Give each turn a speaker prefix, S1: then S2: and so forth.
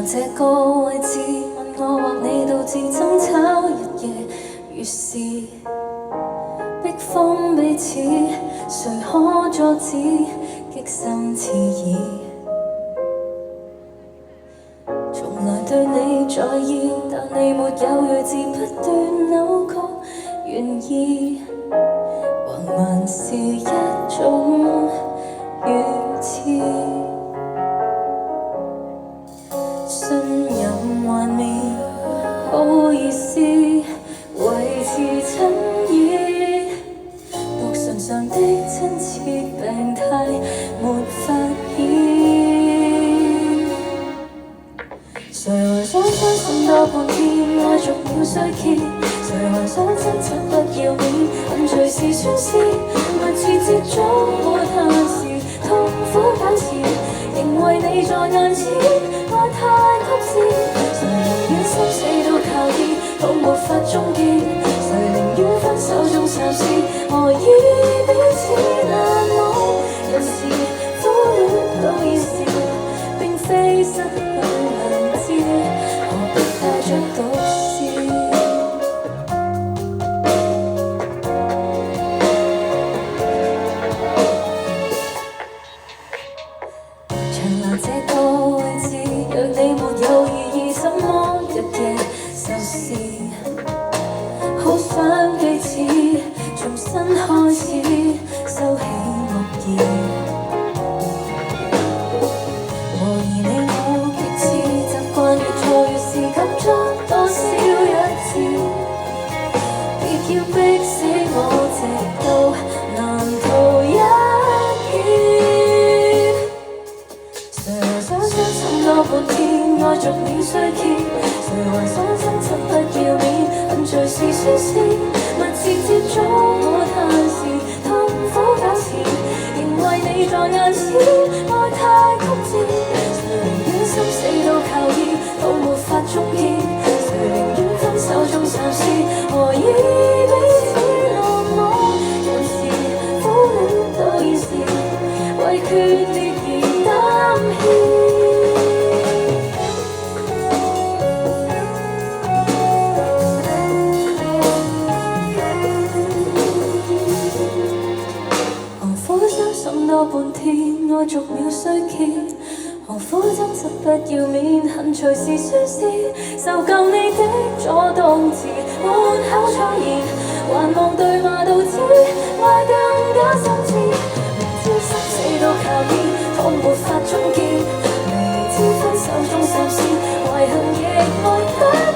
S1: 這個位置，問我或你導致爭吵日夜，於是逼瘋彼此，誰可阻止激心刺耳？從來對你在意，但你沒有睿智，不斷扭曲原意，橫蠻是一種愚癡。信任還未好意思維持親熱，薄唇上的親切病態沒發現。誰還想相信多半天愛逐秒衰竭？誰還想真實不要面，恨隨時宣泄，密切接觸沒限時，痛苦糾纏，仍為你在眼前。愛太曲折，誰寧願心死都靠醫，都沒法終結。誰寧願分手中暫時，何以彼此難忘？有時苦戀都已是，並非失去良知，何必帶着毒舌？長留這個位置，若你沒有意義，怎麼日夜受事？好想彼此重新開始，收起惡意。懷疑你我極似，習慣越錯越是感觸多少一致，別要逼死我，直到難逃一劫。誰想相信多半天愛逐秒衰竭？誰還想真實不要面，恨隨時宣泄，密切接觸沒限時，痛苦糾纏，仍為你在眼前。愛太曲折，誰寧願心死都靠醫，都沒法終結。誰寧願分手中暫時，何以彼此難忘？有時苦戀都已是為決裂而擔牽。多半天愛逐秒衰竭，何苦爭執不要面，恨隨時宣泄，受夠你的阻動詞，滿口錯言，還望對罵導致愛更加深切。明知生死都靠醫，都沒法終結，明知分手中暫時，懷恨亦愛得。